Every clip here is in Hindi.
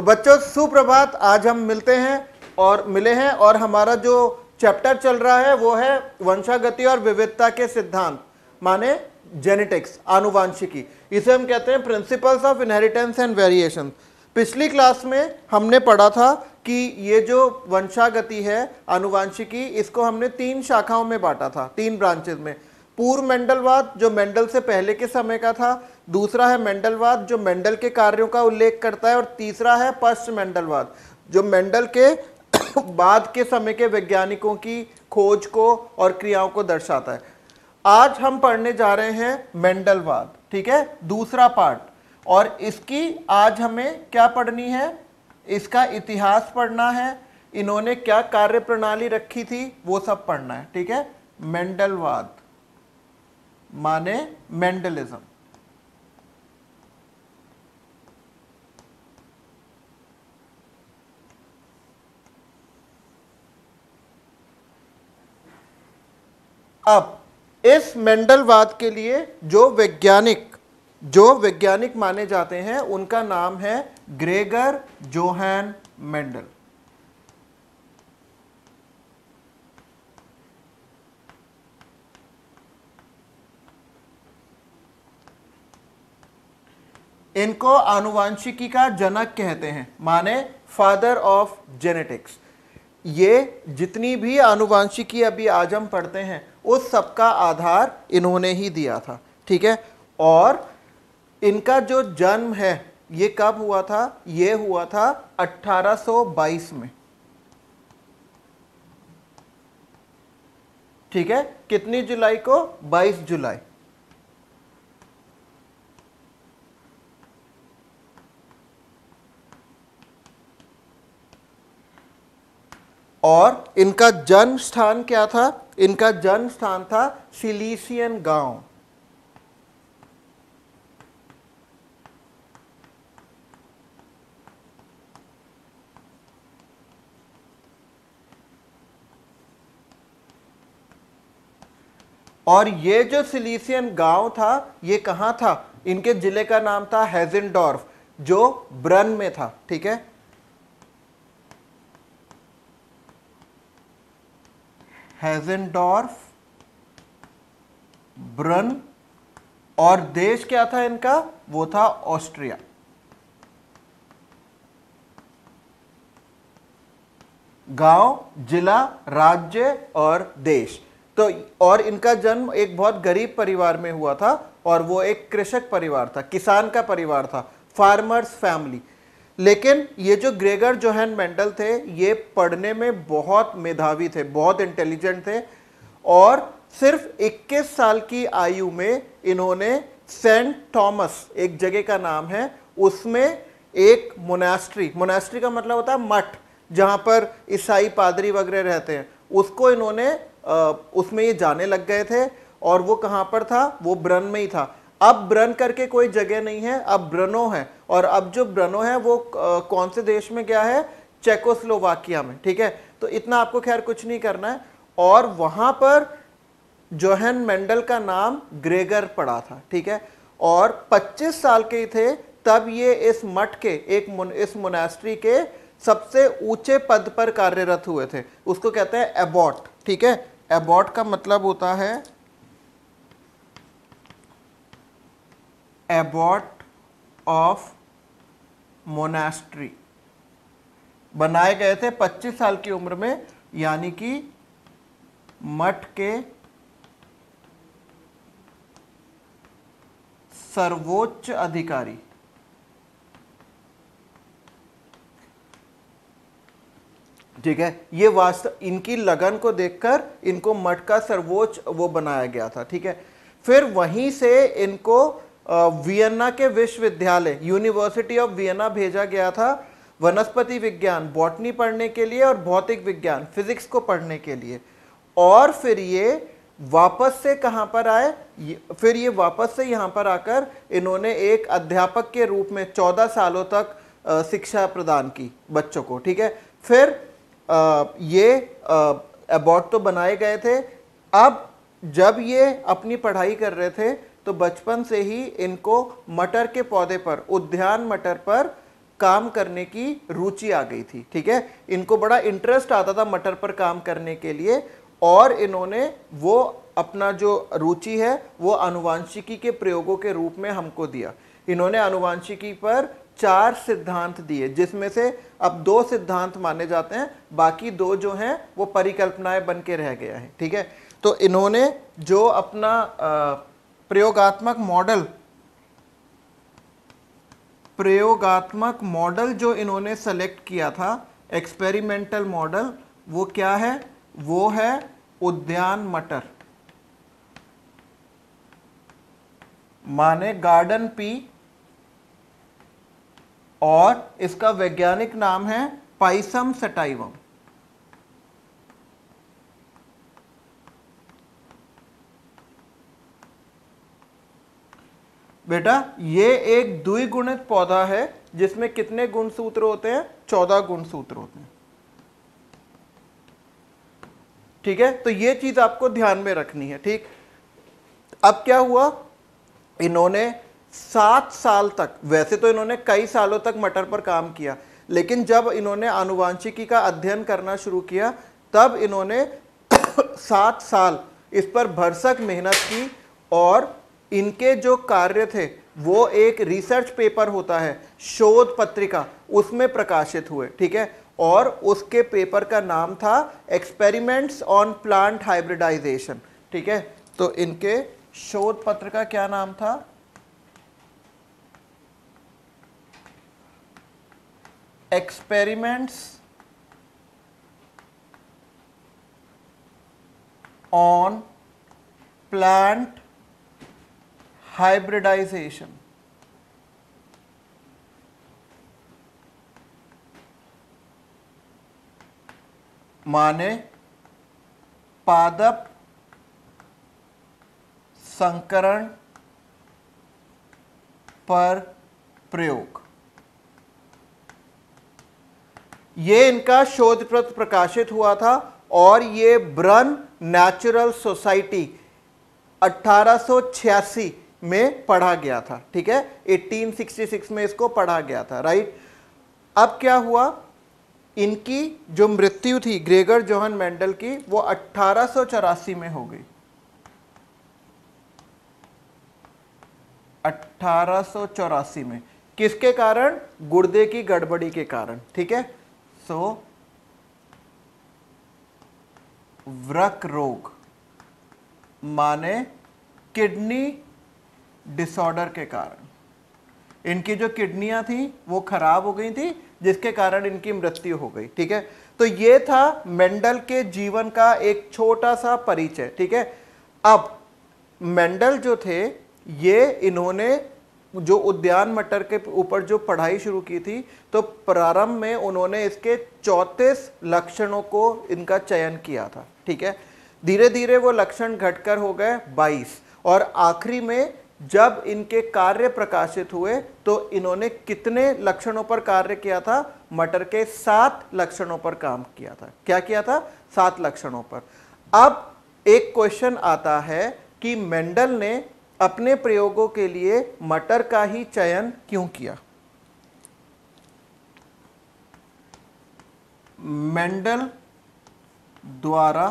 बच्चों सुप्रभात। आज हम मिले हैं और हमारा जो चैप्टर चल रहा है वो है वंशागति और विविधता के सिद्धांत, माने जेनेटिक्स, आनुवांशिकी। इसे हम कहते हैं principles of inheritance and variation. पिछली क्लास में हमने पढ़ा था कि ये जो वंशागति है, आनुवांशिकी, इसको हमने 3 शाखाओं में बांटा था, 3 ब्रांचेस में। पूर्व मेंडलवाद जो मेंडल से पहले के समय का था, दूसरा है मेंडलवाद जो मेंडल के कार्यों का उल्लेख करता है, और तीसरा है पश्च मेंडलवाद जो मेंडल के बाद के समय के वैज्ञानिकों की खोज को और क्रियाओं को दर्शाता है। आज हम पढ़ने जा रहे हैं मेंडलवाद, ठीक है, दूसरा पार्ट। और इसकी आज हमें क्या पढ़नी है, इसका इतिहास पढ़ना है, इन्होंने क्या कार्य प्रणाली रखी थी वो सब पढ़ना है, ठीक है। मेंडलवाद माने मेंडलिज्म। अब इस मेंडलवाद के लिए जो वैज्ञानिक माने जाते हैं उनका नाम है ग्रेगर जोहान मेंडल। इनको आनुवांशिकी का जनक कहते हैं, माने फादर ऑफ जेनेटिक्स। ये जितनी भी आनुवांशिकी अभी आज हम पढ़ते हैं उस सब का आधार इन्होंने ही दिया था, ठीक है। और इनका जो जन्म है ये कब हुआ था, ये हुआ था 1822 में, ठीक है। कितनी जुलाई को, 22 जुलाई। और इनका जन्म स्थान क्या था, इनका जन्म स्थान था सिलीसियन गांव। और ये जो सिलीसियन गांव था ये कहां था, इनके जिले का नाम था हेजेनडॉर्फ जो ब्रन में था, ठीक है। हेजेनडॉर्फ, ब्रन, और देश क्या था इनका, वो था ऑस्ट्रिया। गांव, जिला, राज्य और देश। तो और इनका जन्म एक बहुत गरीब परिवार में हुआ था, और वो एक कृषक परिवार था, किसान का परिवार था, फार्मर्स फैमिली। लेकिन ये जो ग्रेगर जोहान मेंडल थे ये पढ़ने में बहुत मेधावी थे, बहुत इंटेलिजेंट थे, और सिर्फ 21 साल की आयु में इन्होंने सेंट थॉमस, एक जगह का नाम है, उसमें एक मोनास्ट्री का मतलब होता है मठ, जहां पर ईसाई पादरी वगैरह रहते हैं, उसको इन्होंने उसमें ये जाने लग गए थे। और वो कहां पर था, वो ब्रन में ही था। अब ब्रन करके कोई जगह नहीं है, अब ब्रनो है। और अब जो ब्रनो है वो कौन से देश में गया है, चेकोस्लोवाकिया में, ठीक है। तो इतना आपको खैर कुछ नहीं करना है। और वहां पर जोहान मेंडल का नाम ग्रेगर पड़ा था, ठीक है। और 25 साल के थे तब ये इस मठ के इस मोनास्ट्री के सबसे ऊंचे पद पर कार्यरत हुए थे। उसको कहते हैं एबॉट, ठीक है। एबॉट का मतलब होता है एबॉट ऑफ मोनास्ट्री। बनाए गए थे 25 साल की उम्र में, यानी कि मठ के सर्वोच्च अधिकारी। ठीक है, ये वास्तव इनकी लगन को देखकर इनको मठ का सर्वोच्च वो बनाया गया था, ठीक है। फिर वहीं से इनको वियना के विश्वविद्यालय, यूनिवर्सिटी ऑफ वियना भेजा गया था, वनस्पति विज्ञान, बॉटनी पढ़ने के लिए, और भौतिक विज्ञान, फिजिक्स को पढ़ने के लिए। और फिर ये वापस से कहां पर आए, फिर ये वापस से यहां पर आकर इन्होंने एक अध्यापक के रूप में 14 सालों तक शिक्षा प्रदान की बच्चों को, ठीक है। फिर ये एबॉट तो बनाए गए थे। अब जब ये अपनी पढ़ाई कर रहे थे तो बचपन से ही इनको मटर के पौधे पर, उद्यान मटर पर काम करने की रुचि आ गई थी। ठीक है, इनको बड़ा इंटरेस्ट आता था मटर पर काम करने के लिए, और इन्होंने वो अपना जो रुचि है वो आनुवांशिकी के प्रयोगों के रूप में हमको दिया। इन्होंने आनुवांशिकी पर 4 सिद्धांत दिए, जिसमें से अब 2 सिद्धांत माने जाते हैं, बाकी 2 जो हैं वो परिकल्पनाएं बन के रह गया है। ठीक है, तो इन्होंने जो अपना प्रयोगात्मक मॉडल जो इन्होंने सेलेक्ट किया था, एक्सपेरिमेंटल मॉडल, वो क्या है? वो है उद्यान मटर, माने गार्डन पी, और इसका वैज्ञानिक नाम है पाइसम सटाइवम। बेटा ये एक द्विगुणित पौधा है जिसमें कितने गुणसूत्र होते हैं? 14 गुणसूत्र होते हैं। ठीक है, तो ये चीज आपको ध्यान में रखनी है। ठीक, अब क्या हुआ, इन्होंने 7 साल तक, वैसे तो इन्होंने कई सालों तक मटर पर काम किया, लेकिन जब इन्होंने आनुवांशिकी का अध्ययन करना शुरू किया तब इन्होंने 7 साल इस पर भरसक मेहनत की, और इनके जो कार्य थे वो एक रिसर्च पेपर होता है, शोध पत्रिका, उसमें प्रकाशित हुए। ठीक है, और उसके पेपर का नाम था एक्सपेरिमेंट्स ऑन प्लांट हाइब्रिडाइजेशन। ठीक है, तो इनके शोध पत्र का क्या नाम था? Experiments on plant hybridisation. माने पादप संकरण पर प्रयोग। ये इनका शोध पत्र प्रकाशित हुआ था, और ये ब्रन नेचुरल सोसाइटी 1886 में पढ़ा गया था। ठीक है, 1866 में इसको पढ़ा गया था। राइट, अब क्या हुआ, इनकी जो मृत्यु थी ग्रेगर जोहन मेंडल की, वो 1884 में हो गई। 1884 में, किसके कारण? गुर्दे की गड़बड़ी के कारण। ठीक है, सो वृक्क रोग, माने किडनी डिसऑर्डर के कारण इनकी जो किडनियां थी वो खराब हो गई थी, जिसके कारण इनकी मृत्यु हो गई। ठीक है, तो ये था मेंडल के जीवन का एक छोटा सा परिचय। ठीक है, अब मेंडल जो थे, ये इन्होंने जो उद्यान मटर के ऊपर जो पढ़ाई शुरू की थी, तो प्रारंभ में उन्होंने इसके 34 लक्षणों को इनका चयन किया था। ठीक है, धीरे धीरे वो लक्षण घटकर हो गए 22, और आखिरी में जब इनके कार्य प्रकाशित हुए तो इन्होंने कितने लक्षणों पर कार्य किया था? मटर के 7 लक्षणों पर काम किया था। क्या किया था? 7 लक्षणों पर। अब एक क्वेश्चन आता है कि मेंडल ने अपने प्रयोगों के लिए मटर का ही चयन क्यों किया? मेंडल द्वारा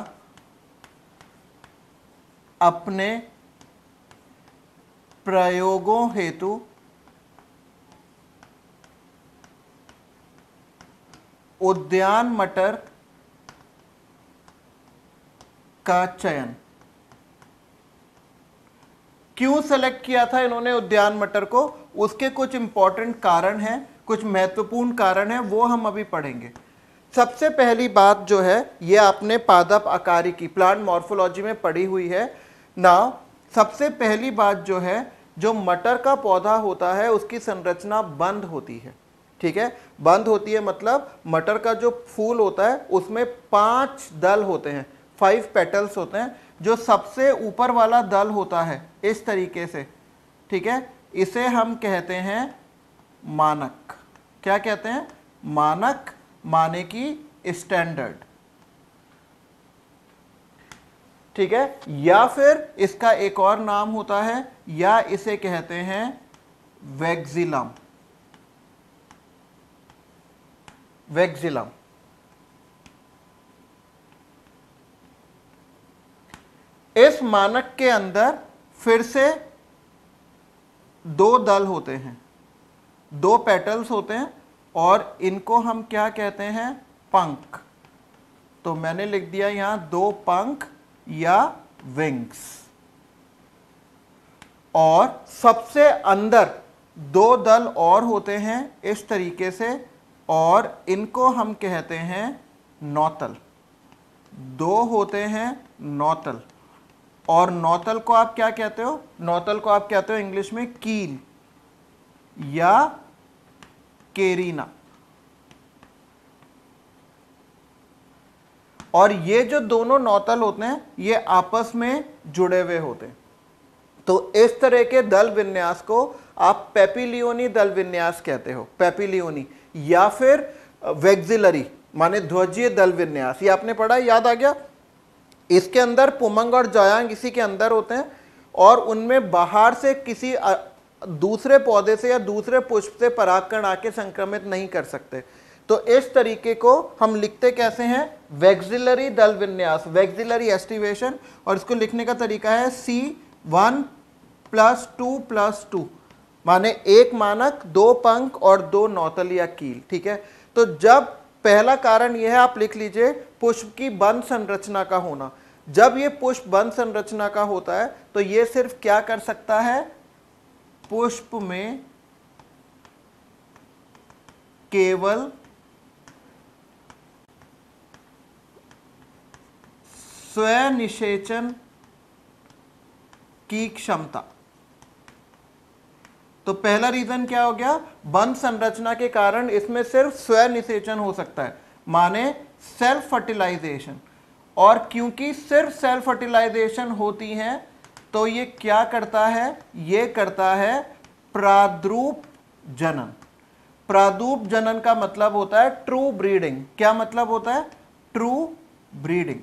अपने प्रयोगों हेतु उद्यान मटर का चयन क्यों सेलेक्ट किया था इन्होंने उद्यान मटर को? उसके कुछ इंपॉर्टेंट कारण हैं, कुछ महत्वपूर्ण कारण हैं, वो हम अभी पढ़ेंगे। सबसे पहली बात जो है, ये आपने पादप आकारी की प्लांट मॉर्फोलॉजी में पढ़ी हुई है ना। सबसे पहली बात जो है, जो मटर का पौधा होता है उसकी संरचना बंद होती है। ठीक है, बंद होती है मतलब मटर का जो फूल होता है उसमें 5 दल होते हैं, 5 पेटल्स होते हैं। जो सबसे ऊपर वाला दल होता है इस तरीके से, ठीक है, इसे हम कहते हैं मानक। क्या कहते हैं? मानक, माने की स्टैंडर्ड। ठीक है, या फिर इसका एक और नाम होता है, या इसे कहते हैं वैक्सिलम। वैक्सिलम। इस मानक के अंदर फिर से दो दल होते हैं, दो पेटल्स होते हैं और इनको हम क्या कहते हैं? पंख। तो मैंने लिख दिया यहां दो पंख या विंग्स। और सबसे अंदर दो दल और होते हैं इस तरीके से, और इनको हम कहते हैं नौतल। दो होते हैं नौतल, और नौतल को आप क्या कहते हो? नौतल को आप कहते हो इंग्लिश में कील या केरीना। और ये जो दोनों नौतल होते हैं ये आपस में जुड़े हुए होते हैं। तो इस तरह के दल विन्यास को आप पेपिलियोनी दल विन्यास कहते हो, पेपिलियोनी, या फिर वैक्सिलरी माने ध्वजीय दल विन्यास। ये आपने पढ़ा, याद आ गया? इसके अंदर पुमंग और जायांग इसी के अंदर होते हैं, और उनमें बाहर से किसी दूसरे पौधे से या दूसरे पुष्प से परागकण आके संक्रमित नहीं कर सकते। तो इस तरीके को हम लिखते कैसे हैं? वैक्सिलरी दल विन्यास, वैक्सिलरी एस्टिवेशन। और इसको लिखने का तरीका है C1+2+2, माने एक मानक, दो पंख और दो नौतल या कील। ठीक है, तो जब पहला कारण यह है, आप लिख लीजिए, पुष्प की बंध संरचना का होना। जब ये पुष्प बंध संरचना का होता है तो ये सिर्फ क्या कर सकता है? पुष्प में केवल स्वनिषेचन की क्षमता। तो पहला रीजन क्या हो गया? बंध संरचना के कारण इसमें सिर्फ स्वनिषेचन हो सकता है, माने सेल्फ फर्टिलाइजेशन। और क्योंकि सिर्फ सेल्फ फर्टिलाइजेशन होती है तो ये क्या करता है? ये करता है प्राद्रूप जनन। प्राद्रूप जनन का मतलब होता है ट्रू ब्रीडिंग। क्या मतलब होता है? ट्रू ब्रीडिंग,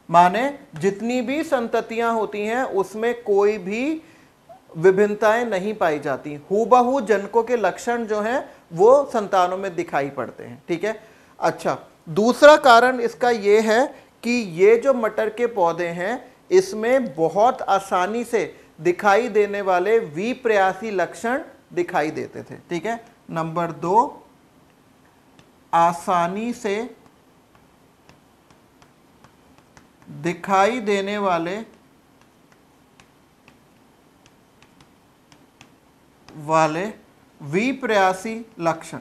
माने जितनी भी संततियां होती हैं उसमें कोई भी विभिन्नताएं नहीं पाई जाती, हूबहू जनकों के लक्षण जो हैं वो संतानों में दिखाई पड़ते हैं। ठीक है, अच्छा, दूसरा कारण इसका ये है कि ये जो मटर के पौधे हैं इसमें बहुत आसानी से दिखाई देने वाले विप्रयासी लक्षण दिखाई देते थे। ठीक है, नंबर 2, आसानी से दिखाई देने वाले विप्रयासी लक्षण।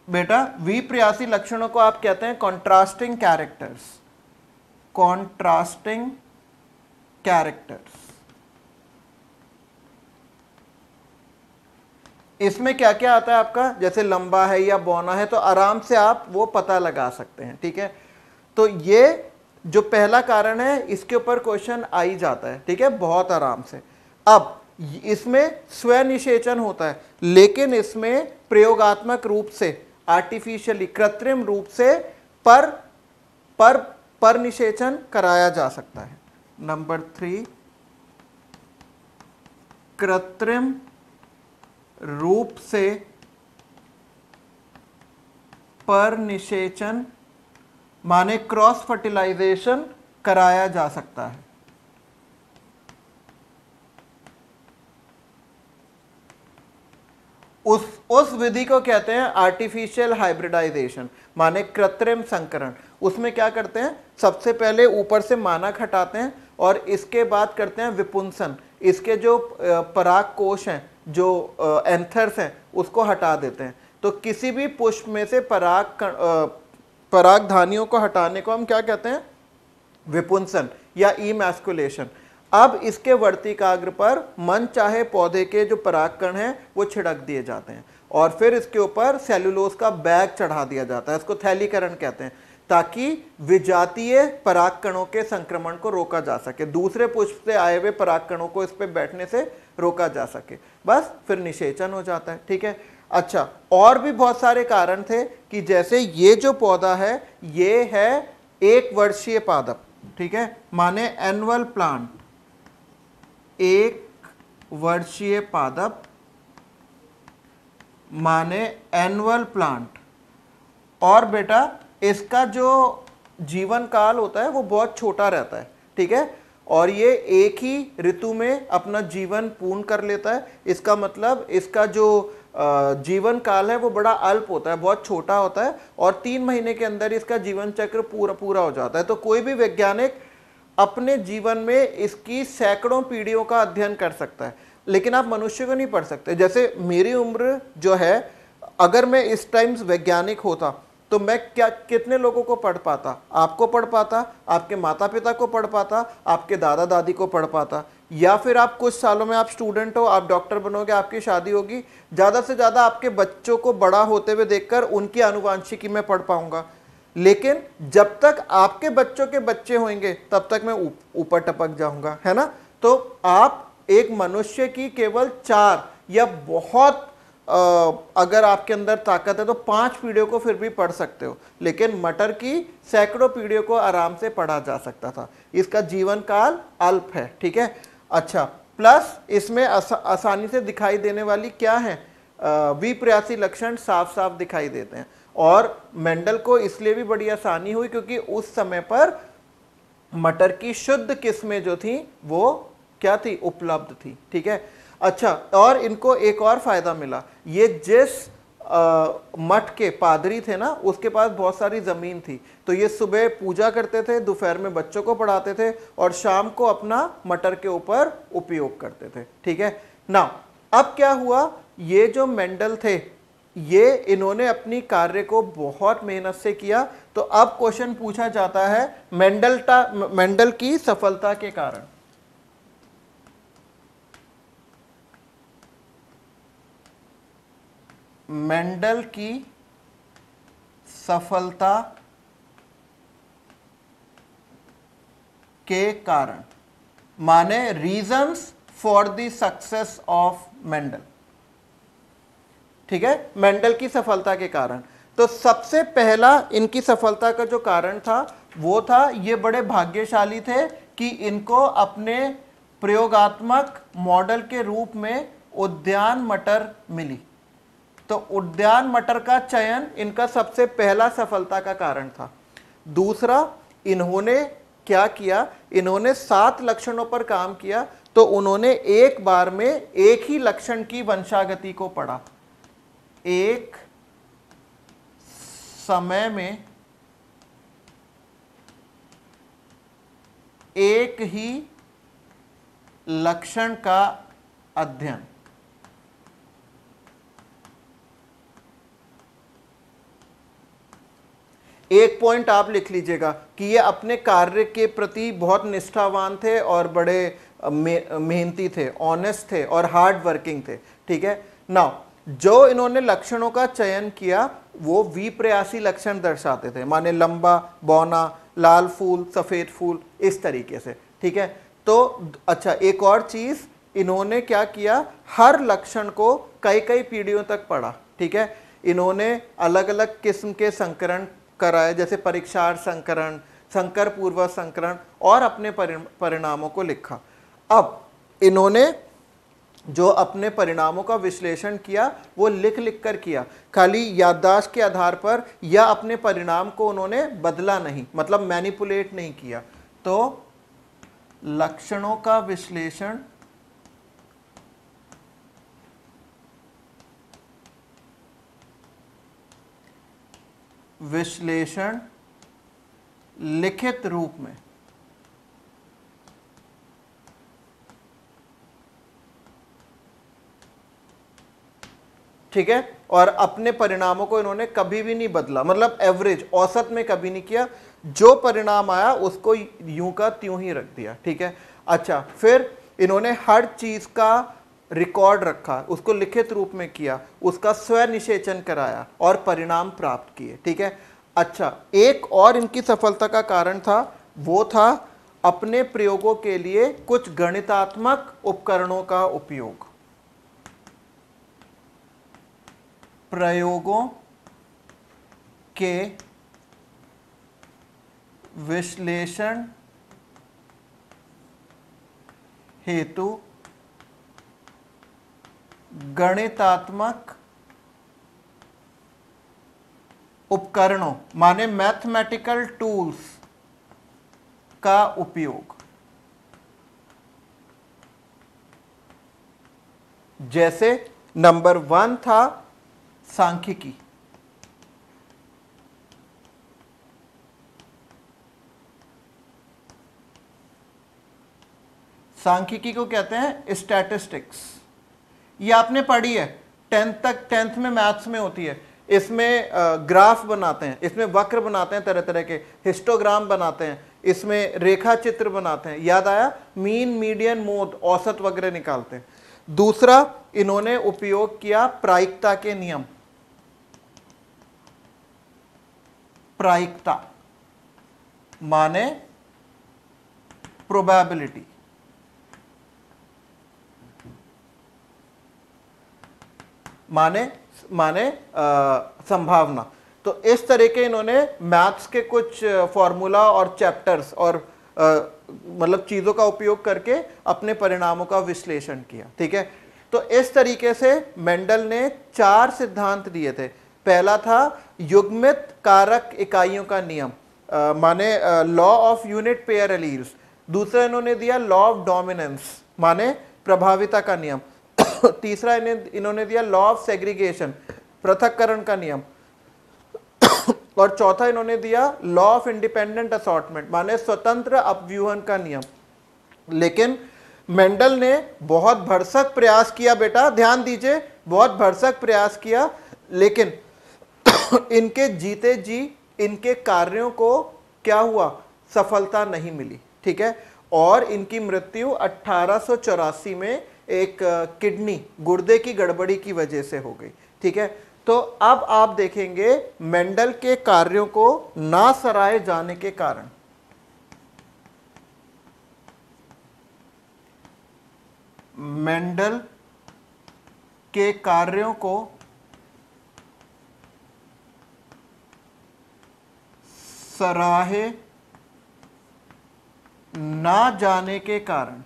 बेटा, विप्रयासी लक्षणों को आप कहते हैं कॉन्ट्रास्टिंग कैरेक्टर्स। कॉन्ट्रास्टिंग कैरेक्टर्स, इसमें क्या क्या आता है आपका? जैसे लंबा है या बौना है तो आराम से आप वो पता लगा सकते हैं। ठीक है, तो ये जो पहला कारण है इसके ऊपर क्वेश्चन आ ही जाता है। ठीक है, बहुत आराम से। अब इसमें स्वनिषेचन होता है, लेकिन इसमें प्रयोगात्मक रूप से, आर्टिफिशियली, कृत्रिम रूप से पर निषेचन कराया जा सकता है। नंबर 3, कृत्रिम रूप से पर निषेचन माने क्रॉस फर्टिलाइजेशन कराया जा सकता है। उस विधि को कहते हैं आर्टिफिशियल हाइब्रिडाइजेशन, माने कृत्रिम संकरण। उसमें क्या करते हैं? सबसे पहले ऊपर से मानक हटाते हैं और इसके बाद करते हैं विपुंसन। इसके जो पराग कोश हैं, जो एंथर्स हैं, उसको हटा देते हैं। तो किसी भी पुष्प में से परागधानियों को हटाने को हम क्या कहते हैं? विपुंसन या इमैस्कुलेशन। अब इसके वर्तिकाग्र पर मन चाहे पौधे के जो परागकण हैं वो छिड़क दिए जाते हैं और फिर इसके ऊपर सेलुलोज का बैग चढ़ा दिया जाता है। इसको थैलीकरण कहते हैं, ताकि विजातीय परागकणों के संक्रमण को रोका जा सके, दूसरे पुष्प से आए हुए परागकणों को इस पे बैठने से रोका जा सके। बस फिर निषेचन हो जाता है। ठीक है, अच्छा, और भी बहुत सारे कारण थे कि जैसे ये जो पौधा है ये है 1 वर्षीय पादप। ठीक है, माने एनुअल प्लांट, 1 वर्षीय पादप माने एनुअल प्लांट। और बेटा इसका जो जीवन काल होता है वो बहुत छोटा रहता है, ठीक है, और ये एक ही ऋतु में अपना जीवन पूर्ण कर लेता है। इसका मतलब इसका जो जीवन काल है वो बड़ा अल्प होता है, बहुत छोटा होता है, और 3 महीने के अंदर इसका जीवन चक्र पूरा हो जाता है। तो कोई भी वैज्ञानिक अपने जीवन में इसकी सैकड़ों पीढ़ियों का अध्ययन कर सकता है, लेकिन आप मनुष्य को नहीं पढ़ सकते। जैसे मेरी उम्र जो है, अगर मैं इस टाइम वैज्ञानिक होता तो मैं क्या कितने लोगों को पढ़ पाता? आपको पढ़ पाता, आपके माता पिता को पढ़ पाता, आपके दादा दादी को पढ़ पाता, या फिर आप कुछ सालों में आप स्टूडेंट हो, आप डॉक्टर बनोगे, आपकी शादी होगी, ज़्यादा से ज़्यादा आपके बच्चों को बड़ा होते हुए देखकर उनकी आनुवांशिकी में पढ़ पाऊंगा। लेकिन जब तक आपके बच्चों के बच्चे होंगे तब तक मैं ऊपर टपक जाऊंगा, है ना। तो आप एक मनुष्य की केवल 4 या बहुत अगर आपके अंदर ताकत है तो 5 पीढ़ियों को फिर भी पढ़ सकते हो, लेकिन मटर की सैकड़ों पीढ़ियों को आराम से पढ़ा जा सकता था। इसका जीवन काल अल्प है, ठीक है। अच्छा, प्लस इसमें आसानी से दिखाई देने वाली क्या है, विप्रयासी लक्षण साफ साफ दिखाई देते हैं। और मेंडल को इसलिए भी बड़ी आसानी हुई क्योंकि उस समय पर मटर की शुद्ध किस्में जो थी वो क्या थी, उपलब्ध थी, ठीक है। अच्छा, और इनको एक और फायदा मिला, ये जिस मठ के पादरी थे ना, उसके पास बहुत सारी जमीन थी, तो ये सुबह पूजा करते थे, दोपहर में बच्चों को पढ़ाते थे, और शाम को अपना मटर के ऊपर उपयोग करते थे, ठीक है ना। अब क्या हुआ, ये जो मेंडल थे ये इन्होंने अपनी कार्य को बहुत मेहनत से किया। तो अब क्वेश्चन पूछा जाता है मेंडल की सफलता के कारण। मेंडल की सफलता के कारण, माने reasons for the success of Mendel, ठीक है, मेंडल की सफलता के कारण। तो सबसे पहला इनकी सफलता का जो कारण था वो था, ये बड़े भाग्यशाली थे कि इनको अपने प्रयोगात्मक मॉडल के रूप में उद्यान मटर मिली। तो उद्यान मटर का चयन इनका सबसे पहला सफलता का कारण था। दूसरा, इन्होंने क्या किया, इन्होंने 7 लक्षणों पर काम किया। तो उन्होंने एक बार में एक ही लक्षण की वंशागति को पढ़ा, एक समय में एक ही लक्षण का अध्ययन। एक पॉइंट आप लिख लीजिएगा कि ये अपने कार्य के प्रति बहुत निष्ठावान थे और बड़े मेहनती थे, ऑनेस्ट थे और हार्ड वर्किंग थे, ठीक है। नाउ जो इन्होंने लक्षणों का चयन किया वो विप्रयासी लक्षण दर्शाते थे, माने लंबा, बौना, लाल फूल, सफेद फूल, इस तरीके से, ठीक है। तो अच्छा, एक और चीज इन्होंने क्या किया, हर लक्षण को कई कई पीढ़ियों तक पढ़ा, ठीक है। इन्होंने अलग अलग किस्म के संकरण कराए, जैसे परीक्षार्थ संकरण, संकर पूर्व संकरण, और अपने परिणामों को लिखा। अब इन्होंने जो अपने परिणामों का विश्लेषण किया वो लिख लिख कर किया, खाली याददाश्त के आधार पर, या अपने परिणाम को उन्होंने बदला नहीं, मतलब मैनिपुलेट नहीं किया। तो लक्षणों का विश्लेषण लिखित रूप में, ठीक है, और अपने परिणामों को इन्होंने कभी भी नहीं बदला, मतलब एवरेज, औसत में कभी नहीं किया, जो परिणाम आया उसको यूं का त्यों ही रख दिया, ठीक है। अच्छा, फिर इन्होंने हर चीज का रिकॉर्ड रखा, उसको लिखित रूप में किया, उसका स्वनिषेचन कराया और परिणाम प्राप्त किए, ठीक है। अच्छा, एक और इनकी सफलता का कारण था, वो था अपने प्रयोगों के लिए कुछ गणितात्मक उपकरणों का उपयोग। प्रयोगों के विश्लेषण हेतु गणितात्मक उपकरणों माने मैथमेटिकल टूल्स का उपयोग। जैसे नंबर 1 था सांख्यिकी, सांख्यिकी को कहते हैं स्टैटिस्टिक्स। ये आपने पढ़ी है 10th में मैथ्स में होती है। इसमें ग्राफ बनाते हैं, इसमें वक्र बनाते हैं, तरह तरह के हिस्टोग्राम बनाते हैं, इसमें रेखा चित्र बनाते हैं। याद आया? मीन, मीडियन, मोड, औसत वगैरह निकालते हैं। दूसरा इन्होंने उपयोग किया प्रायिकता के नियम। प्रायिकता माने प्रोबेबिलिटी, माने संभावना। तो इस तरह के इन्होंने मैथ्स के कुछ फॉर्मूला और चैप्टर्स और मतलब चीजों का उपयोग करके अपने परिणामों का विश्लेषण किया। ठीक है, तो इस तरीके से मेंडल ने 4 सिद्धांत दिए थे। पहला था युग्मित कारक इकाइयों का नियम, माने law of unit pair alleles. दूसरा इन्होंने दिया लॉ ऑफ डोमिनेंस, माने प्रभाविता का नियम। तीसरा इन्होंने दिया लॉ ऑफ सेग्रीगेशन, पृथक्करण का नियम। और चौथा इन्होंने दिया लॉ ऑफ इंडिपेंडेंट असॉर्टमेंट, माने स्वतंत्र अपव्यूहन का नियम। लेकिन मेंडल ने बहुत भरसक प्रयास किया, बेटा ध्यान दीजिए, बहुत भरसक प्रयास किया, लेकिन इनके जीते जी इनके कार्यों को क्या हुआ? सफलता नहीं मिली। ठीक है, और इनकी मृत्यु 1884 में एक किडनी, गुर्दे की गड़बड़ी की वजह से हो गई। ठीक है, तो अब आप देखेंगे मेंडल के कार्यों को ना सराहे जाने के कारण मेंडल के कार्यों को सराहे ना जाने के कारण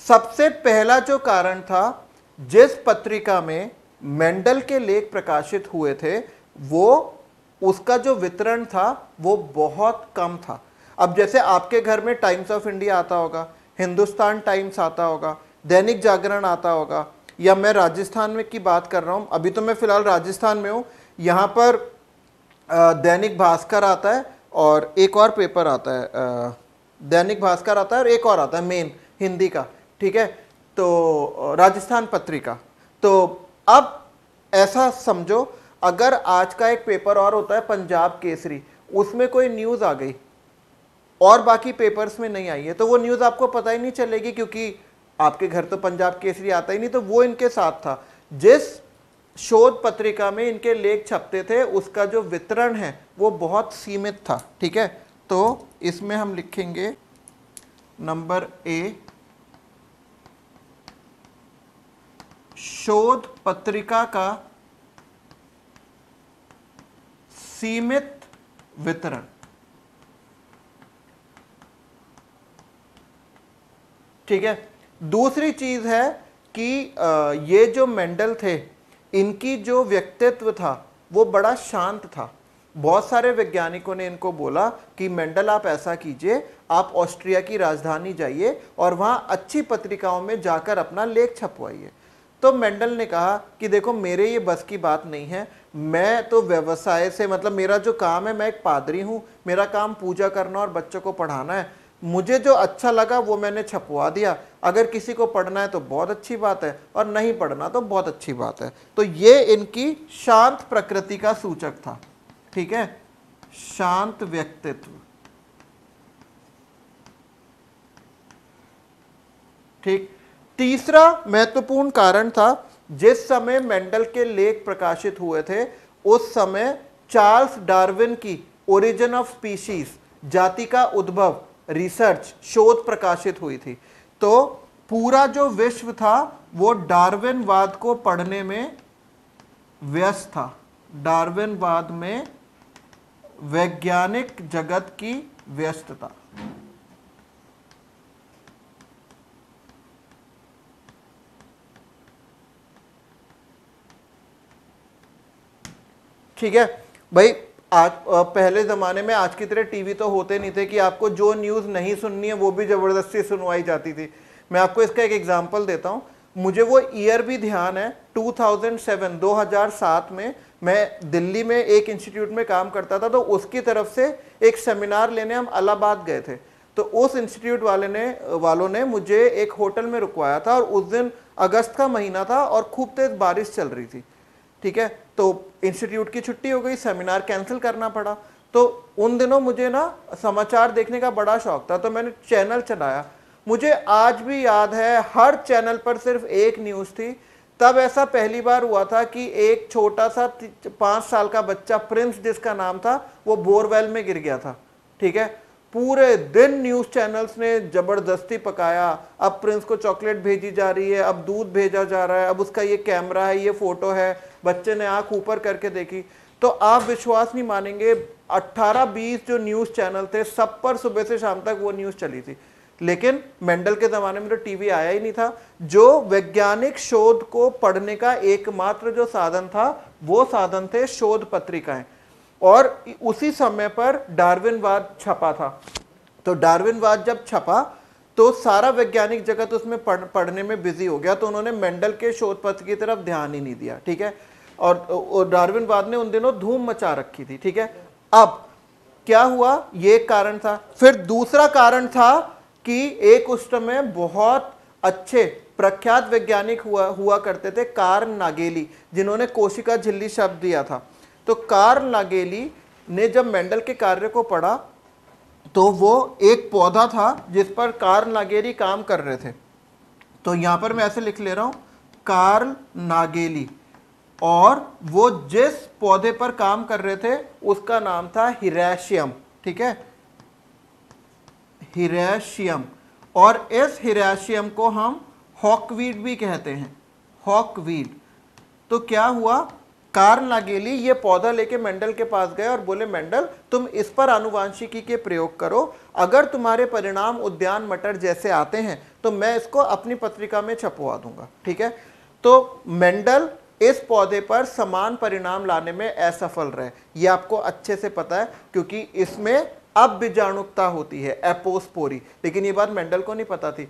सबसे पहला जो कारण था, जिस पत्रिका में मेंडल के लेख प्रकाशित हुए थे, वो उसका जो वितरण था वो बहुत कम था। अब जैसे आपके घर में टाइम्स ऑफ इंडिया आता होगा, हिंदुस्तान टाइम्स आता होगा, दैनिक जागरण आता होगा, या मैं राजस्थान में की बात कर रहा हूं, अभी तो मैं फिलहाल राजस्थान में हूं, यहां पर दैनिक भास्कर आता है और एक और पेपर आता है, दैनिक भास्कर आता है और एक और आता है मेन हिंदी का। ठीक है, तो राजस्थान पत्रिका। तो अब ऐसा समझो, अगर आज का एक पेपर और होता है पंजाब केसरी, उसमें कोई न्यूज़ आ गई और बाकी पेपर्स में नहीं आई है, तो वो न्यूज़ आपको पता ही नहीं चलेगी, क्योंकि आपके घर तो पंजाब केसरी आता ही नहीं। तो वो इनके साथ था, जिस शोध पत्रिका में इनके लेख छपते थे उसका जो वितरण है वो बहुत सीमित था। ठीक है, तो इसमें हम लिखेंगे नंबर ए, शोध पत्रिका का सीमित वितरण। ठीक है, दूसरी चीज है कि ये जो मेंडल थे, इनकी जो व्यक्तित्व था वो बड़ा शांत था। बहुत सारे वैज्ञानिकों ने इनको बोला कि मेंडल आप ऐसा कीजिए, आप ऑस्ट्रिया की राजधानी जाइए और वहां अच्छी पत्रिकाओं में जाकर अपना लेख छपवाइए। तो मेंडल ने कहा कि देखो मेरे ये बस की बात नहीं है, मैं तो व्यवसाय से, मतलब मेरा जो काम है, मैं एक पादरी हूं, मेरा काम पूजा करना और बच्चों को पढ़ाना है, मुझे जो अच्छा लगा वो मैंने छपवा दिया, अगर किसी को पढ़ना है तो बहुत अच्छी बात है और नहीं पढ़ना तो बहुत अच्छी बात है। तो ये इनकी शांत प्रकृति का सूचक था। ठीक है, शांत व्यक्तित्व। ठीक, तीसरा महत्वपूर्ण कारण था, जिस समय मेंडल के लेख प्रकाशित हुए थे उस समय चार्ल्स डार्विन की ओरिजिन ऑफ स्पीशीज, जाति का उद्भव रिसर्च शोध प्रकाशित हुई थी। तो पूरा जो विश्व था वो डार्विनवाद को पढ़ने में व्यस्त था, डार्विनवाद में वैज्ञानिक जगत की व्यस्तता। ठीक है भाई, आज पहले जमाने में आज की तरह टीवी तो होते नहीं थे कि आपको जो न्यूज़ नहीं सुननी है वो भी जबरदस्ती सुनवाई जाती थी। मैं आपको इसका एक एग्जांपल देता हूं, मुझे वो ईयर भी ध्यान है, 2007 में मैं दिल्ली में एक इंस्टीट्यूट में काम करता था, तो उसकी तरफ से एक सेमिनार लेने हम इलाहाबाद गए थे। तो उस इंस्टीट्यूट वालों ने मुझे एक होटल में रुकवाया था, और उस दिन अगस्त का महीना था और खूब तेज बारिश चल रही थी। ठीक है, तो इंस्टीट्यूट की छुट्टी हो गई, सेमिनार कैंसिल करना पड़ा। तो उन दिनों मुझे ना समाचार देखने का बड़ा शौक था, तो मैंने चैनल चलाया। मुझे आज भी याद है, हर चैनल पर सिर्फ एक न्यूज़ थी। तब ऐसा पहली बार हुआ था कि एक छोटा सा 5 साल का बच्चा, प्रिंस जिसका नाम था, वो बोरवेल में गिर गया था। ठीक है, पूरे दिन न्यूज़ चैनल्स ने जबरदस्ती पकाया, अब प्रिंस को चॉकलेट भेजी जा रही है, अब दूध भेजा जा रहा है, अब उसका ये कैमरा है, ये फोटो है। बच्चे ने आंख ऊपर करके देखी, तो आप विश्वास नहीं मानेंगे, 18-20 जो न्यूज़ चैनल थे, सब पर सुबह से शाम तक वो न्यूज़ चली थी। लेकिन मेंडल के ज़माने में तो टीवी आया ही नहीं था। जो वैज्ञानिक शोध को पढ़ने का एकमात्र जो साधन था, वो साधन थे शोध पत्रिकाएं। और उसी समय पर डार्विनवाद छपा था। तो डार्विनवाद जब छपा तो सारा वैज्ञानिक जगत उसमें पढ़ने में बिजी हो गया, तो उन्होंने मेंडल के शोध पत्र की तरफ ध्यान ही नहीं दिया। ठीक है, और डार्विनवाद ने उन दिनों धूम मचा रखी थी। ठीक है, अब क्या हुआ, ये एक कारण था। फिर दूसरा कारण था कि एक उस समय बहुत अच्छे प्रख्यात वैज्ञानिक हुआ करते थे, कार्ल नागेली, जिन्होंने कोशिका झिल्ली शब्द दिया था। तो कार्ल नागेली ने जब मेंडल के कार्य को पढ़ा, तो वो एक पौधा था जिस पर कार्ल नागेली काम कर रहे थे। तो यहां पर मैं ऐसे लिख ले रहा हूं, कार्ल नागेली, और वो जिस पौधे पर काम कर रहे थे उसका नाम था हिरैशियम। ठीक है, हिरैशियम। और इस हिरैशियम को हम हॉकवीड भी कहते हैं, हॉकवीड। तो क्या हुआ, कार्ल नागेली ये पौधा लेके मेंडल के पास गए और बोले, मेंडल तुम इस पर आनुवांशिकी के प्रयोग करो, अगर तुम्हारे परिणाम उद्यान मटर जैसे आते हैं तो मैं इसको अपनी पत्रिका में छपवा दूंगा। ठीक है, तो मेंडल इस पौधे पर समान परिणाम लाने में असफल रहे। ये आपको अच्छे से पता है, क्योंकि इसमें अब बीजाणुकता होती है, एपोस्पोरी, लेकिन ये बात मेंडल को नहीं पता थी।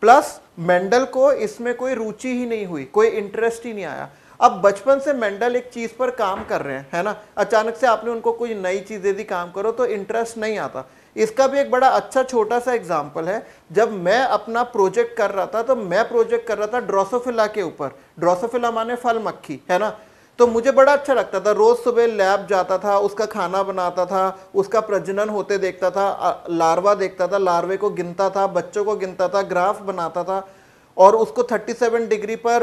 प्लस मेंडल को इसमें कोई रुचि ही नहीं हुई, कोई इंटरेस्ट ही नहीं आया। अब बचपन से मेंडल एक चीज पर काम कर रहे हैं, है ना, अचानक से आपने उनको कोई नई चीज दे दी काम करो, तो इंटरेस्ट नहीं आता। इसका भी एक बड़ा अच्छा छोटा सा एग्जाम्पल है। जब मैं अपना प्रोजेक्ट कर रहा था, तो मैं प्रोजेक्ट कर रहा था ड्रोसोफिला के ऊपर। ड्रोसोफिला माने फल मक्खी, है ना। तो मुझे बड़ा अच्छा लगता था, रोज सुबह लैब जाता था, उसका खाना बनाता था, उसका प्रजनन होते देखता था, लार्वा देखता था, लार्वे को गिनता था, बच्चों को गिनता था, ग्राफ बनाता था, और उसको 37 डिग्री पर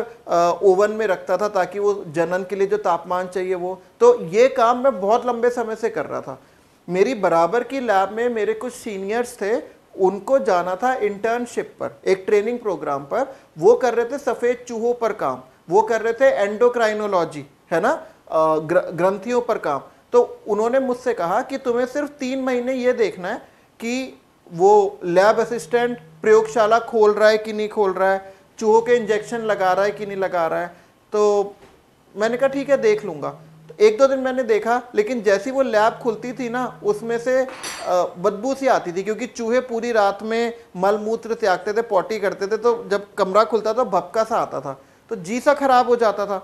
ओवन में रखता था ताकि वो जनन के लिए जो तापमान चाहिए वो। तो ये काम मैं बहुत लंबे समय से कर रहा था। मेरी बराबर की लैब में मेरे कुछ सीनियर्स थे, उनको जाना था इंटर्नशिप पर, एक ट्रेनिंग प्रोग्राम पर। वो कर रहे थे सफ़ेद चूहों पर काम, वो कर रहे थे एंडोक्राइनोलॉजी, है ना, ग्रंथियों पर काम। तो उन्होंने मुझसे कहा कि तुम्हें सिर्फ 3 महीने ये देखना है कि वो लैब असिस्टेंट प्रयोगशाला खोल रहा है कि नहीं खोल रहा है, चूहों के इंजेक्शन लगा रहा है कि नहीं लगा रहा है। तो मैंने कहा ठीक है, देख लूँगा। तो 1-2 दिन मैंने देखा, लेकिन जैसी वो लैब खुलती थी ना, उसमें से बदबू सी आती थी, क्योंकि चूहे पूरी रात में मल मूत्र त्यागते थे, पॉटी करते थे, तो जब कमरा खुलता था भपका सा आता था, तो जी सा खराब हो जाता था।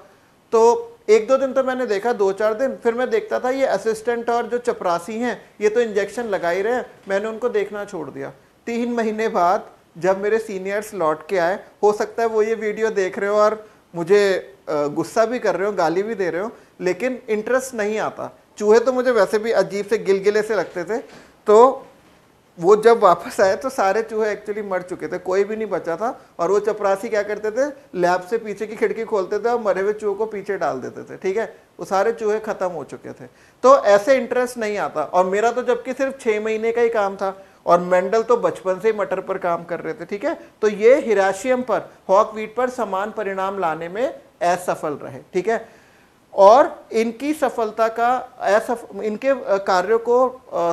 तो 1-2 दिन तो मैंने देखा, 2-4 दिन, फिर मैं देखता था ये असिस्टेंट और जो चपरासी हैं ये तो इंजेक्शन लगा ही रहे हैं, मैंने उनको देखना छोड़ दिया। 3 महीने बाद जब मेरे सीनियर्स लौट के आए, हो सकता है वो ये वीडियो देख रहे हो और मुझे गुस्सा भी कर रहे हो, गाली भी दे रहे हो, लेकिन इंटरेस्ट नहीं आता। चूहे तो मुझे वैसे भी अजीब से गिलगिले से लगते थे। तो वो जब वापस आए तो सारे चूहे एक्चुअली मर चुके थे, कोई भी नहीं बचा था। और वो चपरासी क्या करते थे, लैब से पीछे की खिड़की खोलते थे और मरे हुए चूहों को पीछे डाल देते थे। ठीक है, वो सारे चूहे खत्म हो चुके थे। तो ऐसे इंटरेस्ट नहीं आता। और मेरा तो जबकि सिर्फ 6 महीने का ही काम था, और मेंडल तो बचपन से ही मटर पर काम कर रहे थे। ठीक है, तो ये हिराशियम पर, हॉकवीट पर समान परिणाम लाने में असफल रहे। ठीक है, और इनकी सफलता का इनके कार्यों को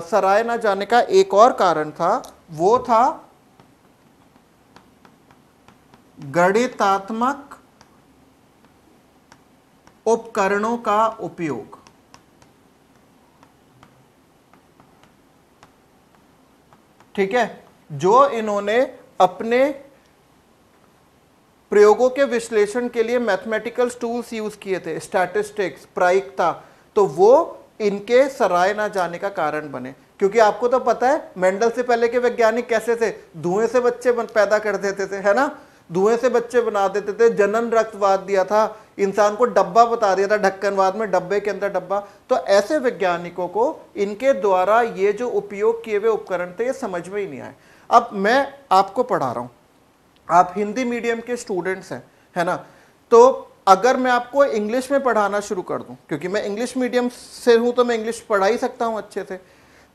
सराहे ना जाने का एक और कारण था, वो था गणितात्मक उपकरणों का उपयोग। ठीक है, जो इन्होंने अपने प्रयोगों के विश्लेषण के लिए मैथमेटिकल टूल्स यूज किए थे, स्टैटिस्टिक्स, प्रायिकता, तो वो इनके सराहे ना जाने का कारण बने। क्योंकि आपको तो पता है मेंडल से पहले के वैज्ञानिक कैसे थे, धुएं से बच्चे पैदा कर देते थे, है ना, धुएं से बच्चे बना देते थे, जनन रक्तवाद दिया था, इंसान को डब्बा बता दिया था, ढक्कनवाद में डब्बे के अंदर डब्बा। तो ऐसे वैज्ञानिकों को इनके द्वारा ये जो उपयोग किए हुए उपकरण थे ये समझ में ही नहीं आए। अब मैं आपको पढ़ा रहा हूं, आप हिंदी मीडियम के स्टूडेंट्स हैं, है ना, तो अगर मैं आपको इंग्लिश में पढ़ाना शुरू कर दूं, क्योंकि मैं इंग्लिश मीडियम से हूं तो मैं इंग्लिश पढ़ा ही सकता हूं अच्छे से,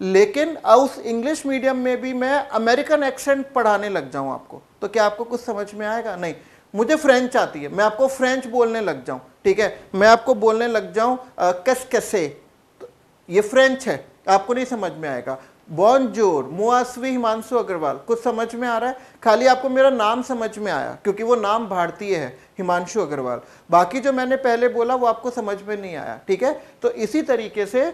लेकिन उस इंग्लिश मीडियम में भी मैं अमेरिकन एक्सेंट पढ़ाने लग जाऊं आपको, तो क्या आपको कुछ समझ में आएगा? नहीं। मुझे फ्रेंच आती है, मैं आपको फ्रेंच बोलने लग जाऊं, ठीक है, मैं आपको बोलने लग जाऊं कस कैसे, ये फ्रेंच है, आपको नहीं समझ में आएगा। बॉनजोर, मुआसवी हिमांशु अग्रवाल, कुछ समझ में आ रहा है? खाली आपको मेरा नाम समझ में आया क्योंकि वो नाम भारतीय है, हिमांशु अग्रवाल। बाकी जो मैंने पहले बोला वो आपको समझ में नहीं आया, ठीक है। तो इसी तरीके से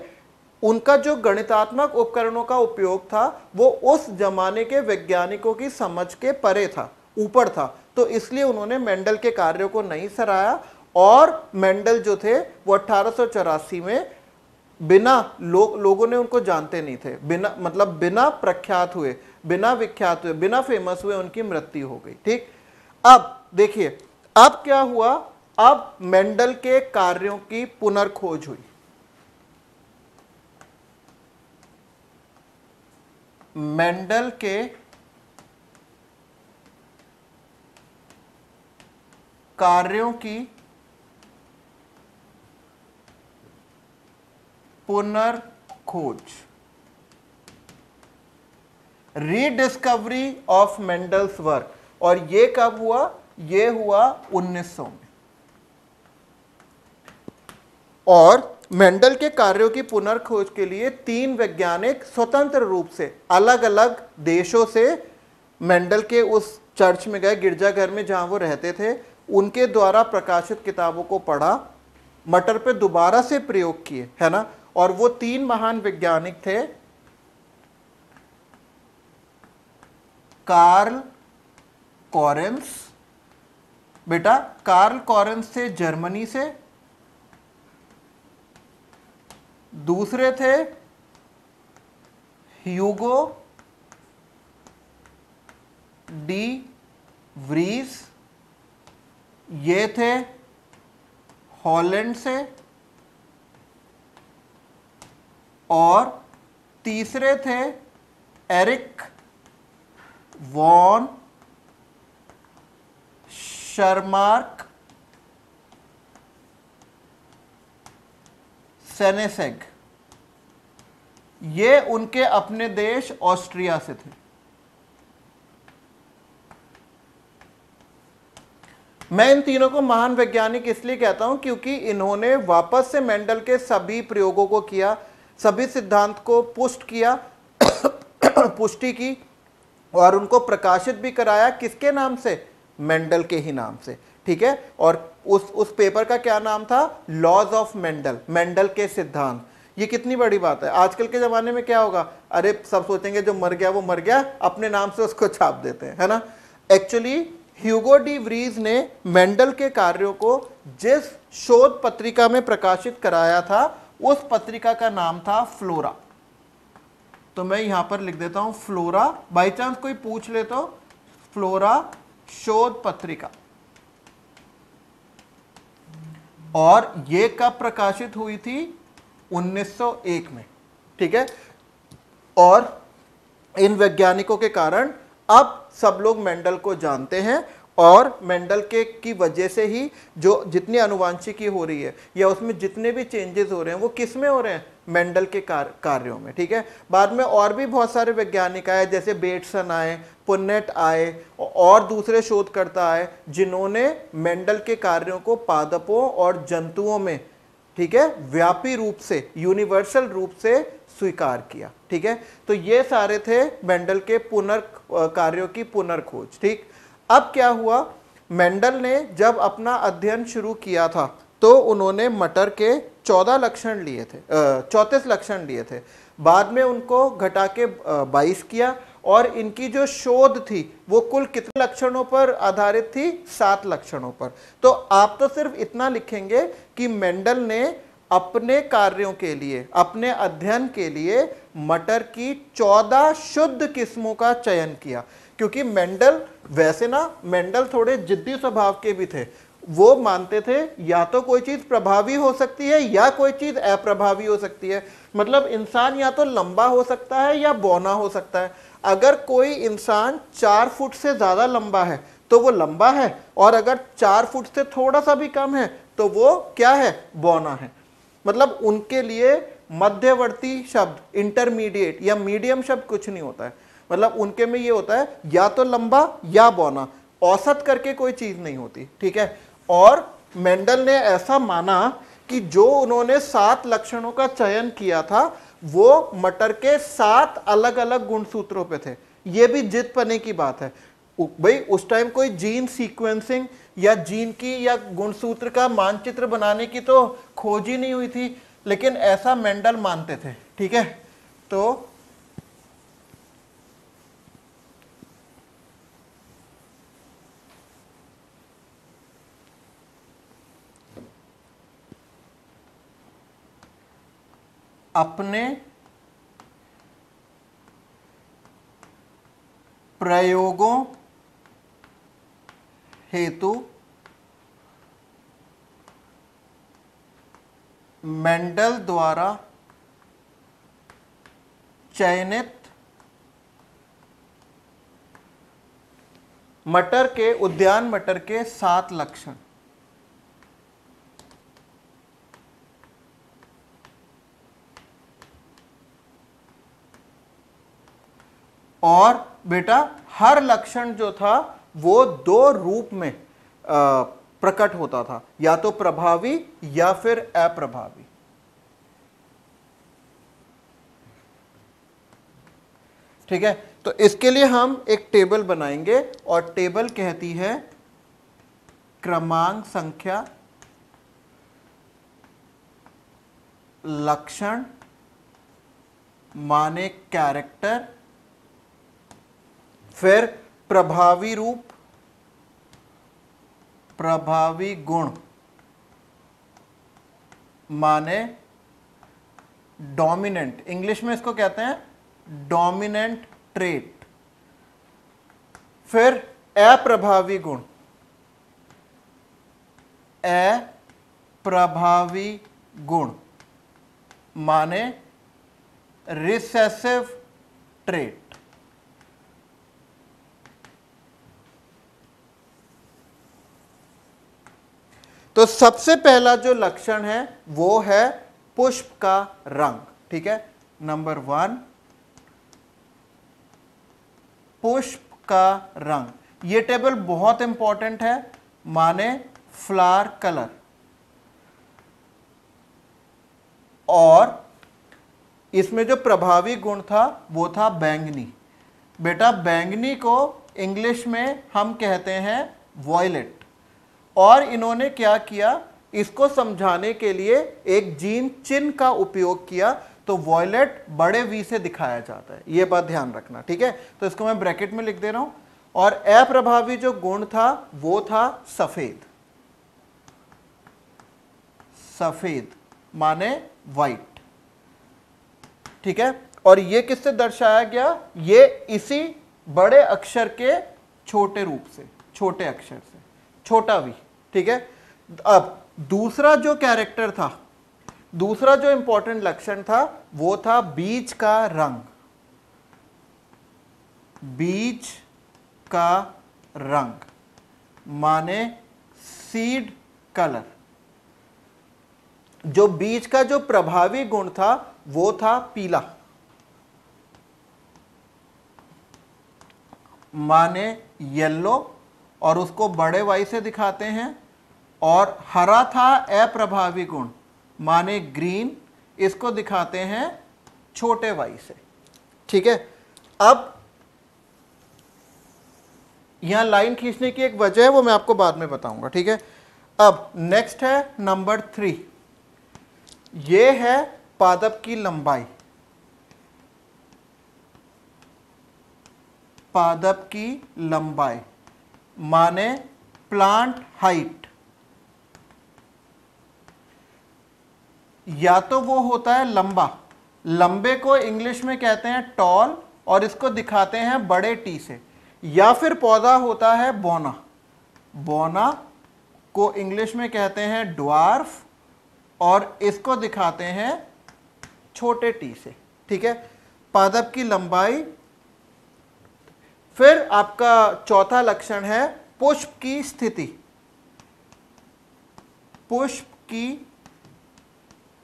उनका जो गणितात्मक उपकरणों का उपयोग था वो उस जमाने के वैज्ञानिकों की समझ के परे था, ऊपर था, तो इसलिए उन्होंने मेंडल के कार्यों को नहीं सराहा। और मेंडल जो थे वो 1884 में बिना लोगों ने उनको जानते नहीं थे, बिना प्रख्यात हुए, बिना विख्यात हुए, बिना फेमस हुए उनकी मृत्यु हो गई। ठीक, अब देखिए अब क्या हुआ, अब मेंडल के कार्यों की पुनर्खोज हुई। मेंडल के कार्यों की पुनर्खोज, रीडिस्कवरी ऑफ मेंडल्स वर्क। और ये कब हुआ? ये हुआ 1900 में। और मेंडल के कार्यों की पुनर्खोज के लिए 3 वैज्ञानिक स्वतंत्र रूप से अलग अलग देशों से मेंडल के उस चर्च में गए, गिरजाघर में जहां वो रहते थे, उनके द्वारा प्रकाशित किताबों को पढ़ा, मटर पे दोबारा से प्रयोग किए, है ना। और वो 3 महान वैज्ञानिक थे, कार्ल कॉरेंस, बेटा कार्ल कॉरेंस थे जर्मनी से, दूसरे थे ह्यूगो डी व्रीज, ये थे हॉलैंड से, और तीसरे थे एरिक वॉन शर्मार्क सेनेसेग, ये उनके अपने देश ऑस्ट्रिया से थे। मैं इन तीनों को महान वैज्ञानिक इसलिए कहता हूं क्योंकि इन्होंने वापस से मेंडल के सभी प्रयोगों को किया, सभी सिद्धांत को पुष्ट किया पुष्टि की, और उनको प्रकाशित भी कराया। किसके नाम से? मेंडल के ही नाम से, ठीक है। और उस पेपर का क्या नाम था? लॉज ऑफ मेंडल, मेंडल के सिद्धांत। ये कितनी बड़ी बात है। आजकल के जमाने में क्या होगा, अरे सब सोचेंगे जो मर गया वो मर गया, अपने नाम से उसको छाप देते हैं, है ना। एक्चुअली ह्यूगो डी व्रीज ने मेंडल के कार्यों को जिस शोध पत्रिका में प्रकाशित कराया था उस पत्रिका का नाम था फ्लोरा। तो मैं यहां पर लिख देता हूं फ्लोरा, बाई चांस कोई पूछ ले तो फ्लोरा शोध पत्रिका। और ये कब प्रकाशित हुई थी? 1901 में, ठीक है। और इन वैज्ञानिकों के कारण अब सब लोग मेंडल को जानते हैं, और मेंडल के की वजह से ही जो जितनी अनुवांशिकी हो रही है या उसमें जितने भी चेंजेस हो रहे हैं वो किस में हो रहे हैं? मेंडल के कार्यों में, ठीक है। बाद में और भी बहुत सारे वैज्ञानिक आए, जैसे बेटसन आए, पुन्नेट आए, और दूसरे शोधकर्ता आए जिन्होंने मेंडल के कार्यों को पादपों और जंतुओं में ठीक है, व्यापी रूप से, यूनिवर्सल रूप से स्वीकार किया। ठीक है, तो ये सारे थे मेंडल के कार्यों की पुनर्खोज। ठीक, अब क्या हुआ, मेंडल ने जब अपना अध्ययन शुरू किया था तो उन्होंने मटर के 14 लक्षण लिए थे, 34 लक्षण लिए थे। बाद में उनको घटा के 22 किया, और इनकी जो शोध थी वो कुल कितने लक्षणों पर आधारित थी, 7 लक्षणों पर। तो आप तो सिर्फ इतना लिखेंगे कि मेंडल ने अपने कार्यों के लिए, अपने अध्ययन के लिए मटर की 14 शुद्ध किस्मों का चयन किया। क्योंकि मेंडल, वैसे ना मेंडल थोड़े जिद्दी स्वभाव के भी थे। वो मानते थे या तो कोई चीज प्रभावी हो सकती है या कोई चीज अप्रभावी हो सकती है। मतलब इंसान या तो लंबा हो सकता है या बौना हो सकता है। अगर कोई इंसान 4 फुट से ज्यादा लंबा है तो वो लंबा है, और अगर 4 फुट से थोड़ा सा भी कम है तो वो क्या है, बौना है। मतलब उनके लिए मध्यवर्ती शब्द, इंटरमीडिएट या मीडियम शब्द कुछ नहीं होता है। मतलब उनके में ये होता है या तो लंबा या बौना, औसत करके कोई चीज नहीं होती। ठीक है, और मेंडल ने ऐसा माना कि जो उन्होंने 7 लक्षणों का चयन किया था वो मटर के 7 अलग अलग गुणसूत्रों पे थे। ये भी जिद पने की बात है भाई, उस टाइम कोई जीन सीक्वेंसिंग या जीन की या गुणसूत्र का मानचित्र बनाने की तो खोज ही नहीं हुई थी, लेकिन ऐसा मेंडल मानते थे। ठीक है, तो अपने प्रयोगों हेतु मेंडल द्वारा चयनित उद्यान मटर के 7 लक्षण और बेटा हर लक्षण जो था वो 2 रूप में प्रकट होता था, या तो प्रभावी या फिर अप्रभावी। ठीक है, तो इसके लिए हम एक टेबल बनाएंगे, और टेबल कहती है क्रमांक संख्या लक्षण माने कैरेक्टर, फिर प्रभावी रूप, प्रभावी गुण माने डोमिनेंट, इंग्लिश में इसको कहते हैं डोमिनेंट ट्रेट, फिर अप्रभावी गुण, अप्रभावी गुण माने रिसेसिव ट्रेट। तो सबसे पहला जो लक्षण है वो है पुष्प का रंग। ठीक है, नंबर 1 पुष्प का रंग। ये टेबल बहुत इंपॉर्टेंट है, माने फ्लावर कलर। और इसमें जो प्रभावी गुण था वो था बैंगनी। बेटा बैंगनी को इंग्लिश में हम कहते हैं वॉयलेट। और इन्होंने क्या किया, इसको समझाने के लिए एक जीन चिन्ह का उपयोग किया। तो वॉयलेट बड़े वी से दिखाया जाता है, ये बात ध्यान रखना। ठीक है, तो इसको मैं ब्रैकेट में लिख दे रहा हूं। और अप्रभावी जो गुण था वो था सफेद, सफेद माने वाइट। ठीक है, और ये किससे दर्शाया गया, ये इसी बड़े अक्षर के छोटे रूप से, छोटे अक्षर से, छोटा वी। ठीक है, अब दूसरा जो कैरेक्टर था, दूसरा जो इंपॉर्टेंट लक्षण था वो था बीज का रंग। बीज का रंग माने सीड कलर। जो बीज का जो प्रभावी गुण था वो था पीला, माने येलो, और उसको बड़े वाई से दिखाते हैं। और हरा था अप्रभावी गुण, माने ग्रीन, इसको दिखाते हैं छोटे y से। ठीक है, अब यहां लाइन खींचने की एक वजह है, वो मैं आपको बाद में बताऊंगा। ठीक है, अब नेक्स्ट है नंबर 3, ये है पादप की लंबाई। पादप की लंबाई माने प्लांट हाइट। या तो वो होता है लंबा, लंबे को इंग्लिश में कहते हैं टॉल और इसको दिखाते हैं बड़े टी से, या फिर पौधा होता है बोना, बोना को इंग्लिश में कहते हैं ड्वार्फ और इसको दिखाते हैं छोटे टी से। ठीक है, पादप की लंबाई। फिर आपका चौथा लक्षण है पुष्प की स्थिति। पुष्प की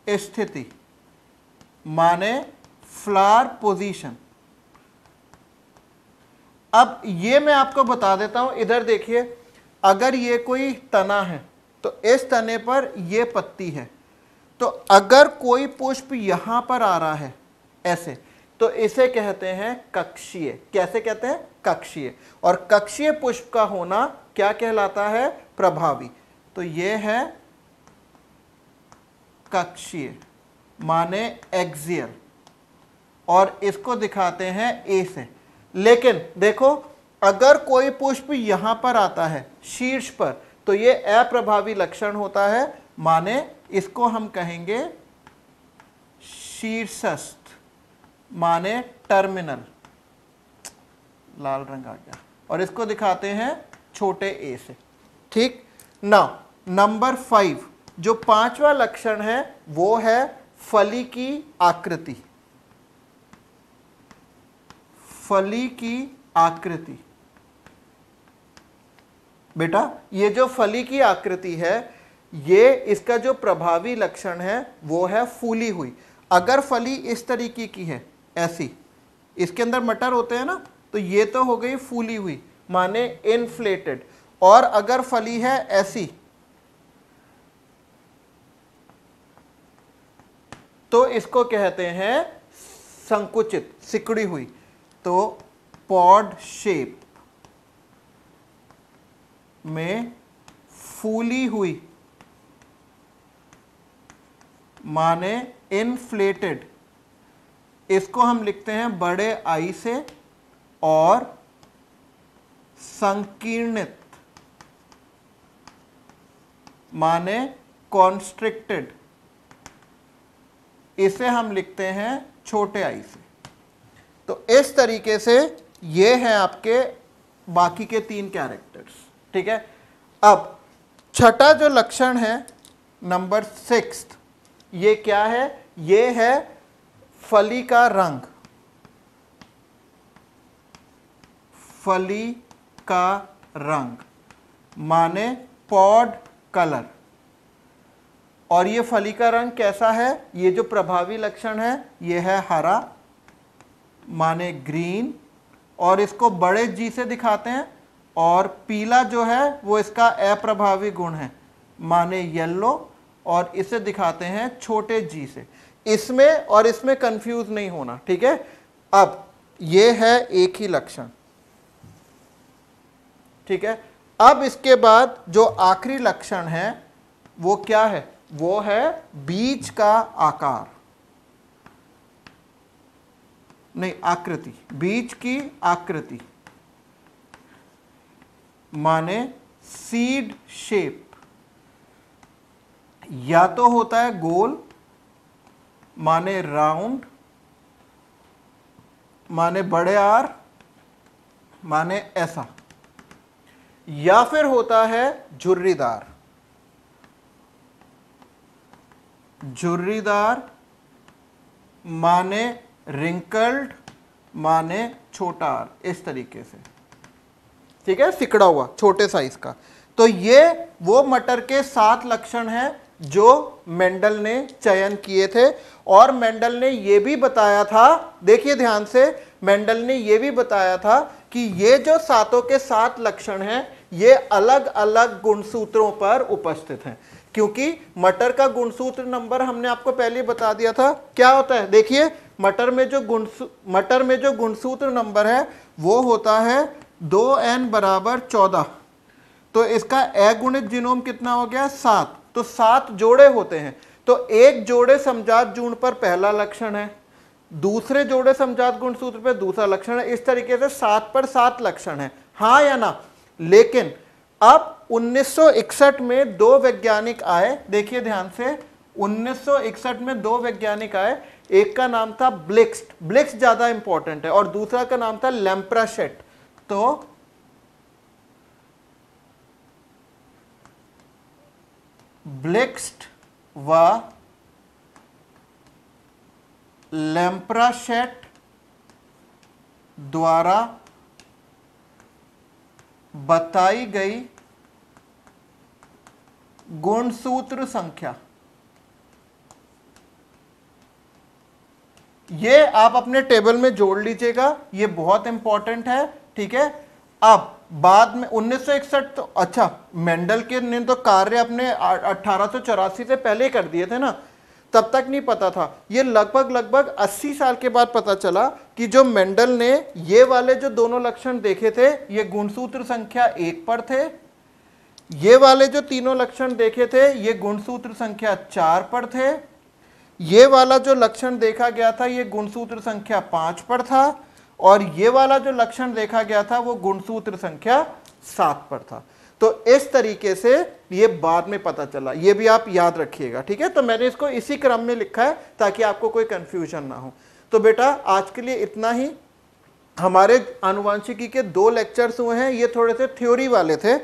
स्थिति माने फ्लावर पोजीशन। अब ये मैं आपको बता देता हूं, इधर देखिए, अगर ये कोई तना है तो इस तने पर ये पत्ती है, तो अगर कोई पुष्प यहां पर आ रहा है ऐसे, तो इसे कहते हैं कक्षीय। कैसे कहते हैं? कक्षीय। और कक्षीय पुष्प का होना क्या कहलाता है? प्रभावी। तो ये है कक्षीय माने एक्सियल, और इसको दिखाते हैं ए से। लेकिन देखो, अगर कोई पुष्प यहां पर आता है शीर्ष पर, तो ये अप्रभावी लक्षण होता है, माने इसको हम कहेंगे शीर्षस्थ माने टर्मिनल। लाल रंग आ गया, और इसको दिखाते हैं छोटे ए से। ठीक ना, नंबर 5 जो पांचवा लक्षण है वो है फली की आकृति। फली की आकृति। बेटा, ये जो फली की आकृति है, ये इसका जो प्रभावी लक्षण है वो है फूली हुई। अगर फली इस तरीके की है, ऐसी, इसके अंदर मटर होते हैं ना, तो ये तो हो गई फूली हुई माने इन्फ्लेटेड। और अगर फली है ऐसी, तो इसको कहते हैं संकुचित, सिकुड़ी हुई। तो पॉड शेप में फूली हुई माने इन्फ्लेटेड, इसको हम लिखते हैं बड़े आई से। और संकीर्णित माने कॉन्स्ट्रिक्टेड, इसे हम लिखते हैं छोटे आई से। तो इस तरीके से ये हैं आपके बाकी के 3 कैरेक्टर्स। ठीक है, अब छठा जो लक्षण है नंबर 6, ये क्या है? ये है फली का रंग। फली का रंग माने पॉड कलर। और ये फली का रंग कैसा है? ये जो प्रभावी लक्षण है ये है हरा माने ग्रीन, और इसको बड़े जी से दिखाते हैं। और पीला जो है वो इसका अप्रभावी गुण है माने येलो, और इसे दिखाते हैं छोटे जी से। इसमें और इसमें कंफ्यूज नहीं होना। ठीक है, अब ये है एक ही लक्षण। ठीक है, अब इसके बाद जो आखिरी लक्षण है वो क्या है? वो है बीज का आकार, नहीं आकृति, बीज की आकृति माने सीड शेप। या तो होता है गोल माने राउंड, माने बड़े आर माने ऐसा, या फिर होता है झुर्रीदार। झुर्रीदार माने रिंकल्ड माने छोटा आर, इस तरीके से। ठीक है, सिकड़ा हुआ छोटे साइज का। तो ये वो मटर के 7 लक्षण हैं जो मेंडल ने चयन किए थे। और मेंडल ने ये भी बताया था, देखिए ध्यान से, मेंडल ने ये भी बताया था कि ये जो 7 के 7 लक्षण हैं ये अलग अलग गुणसूत्रों पर उपस्थित हैं। क्योंकि मटर का गुणसूत्र नंबर हमने आपको पहले ही बता दिया था क्या होता है। देखिए मटर में जो गुणसूत्र नंबर है वो होता है 2n बराबर 14। तो इसका अगुणित जीनोम कितना हो गया 7। तो 7 जोड़े होते हैं। तो एक जोड़े समजात जून पर पहला लक्षण है, दूसरे जोड़े समजात गुणसूत्र पर दूसरा लक्षण है। इस तरीके से 7 पर 7 लक्षण है, हाँ या ना। लेकिन अब 1961 में 2 वैज्ञानिक आए, देखिए ध्यान से, 1961 में 2 वैज्ञानिक आए। एक का नाम था ब्लिक्स ज्यादा इंपॉर्टेंट है, और दूसरा का नाम था लैम्प्राशेट। तो ब्लिक्स व लैम्प्राशेट द्वारा बताई गई गुणसूत्र संख्या, ये आप अपने टेबल में जोड़ लीजिएगा, ये बहुत इंपॉर्टेंट है, ठीक है। अब बाद में 1961, तो अच्छा मेंडल के ने तो कार्य अपने 1884 से पहले कर दिए थे ना, तब तक नहीं पता था। ये लगभग 80 साल के बाद पता चला कि जो मेंडल ने ये वाले जो दोनों लक्षण देखे थे ये गुणसूत्र संख्या 1 पर थे, ये वाले जो तीनों लक्षण देखे थे ये गुणसूत्र संख्या 4 पर थे, ये वाला जो लक्षण देखा गया था ये गुणसूत्र संख्या 5 पर था, और ये वाला जो लक्षण देखा गया था वो गुणसूत्र संख्या 7 पर था। तो इस तरीके से ये बाद में पता चला, ये भी आप याद रखिएगा, ठीक है। तो मैंने इसको इसी क्रम में लिखा है ताकि आपको कोई कंफ्यूजन ना हो। तो बेटा आज के लिए इतना ही। हमारे आनुवांशिकी के 2 लेक्चर्स हुए हैं, ये थोड़े से थ्योरी वाले थे।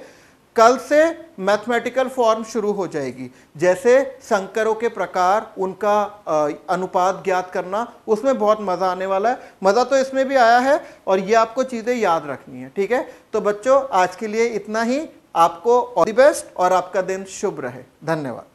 कल से मैथमेटिकल फॉर्म शुरू हो जाएगी, जैसे संकरों के प्रकार, उनका अनुपात ज्ञात करना, उसमें बहुत मजा आने वाला है। मजा तो इसमें भी आया है, और ये आपको चीजें याद रखनी है, ठीक है। तो बच्चों आज के लिए इतना ही। आपको ऑल द बेस्ट और आपका दिन शुभ रहे। धन्यवाद।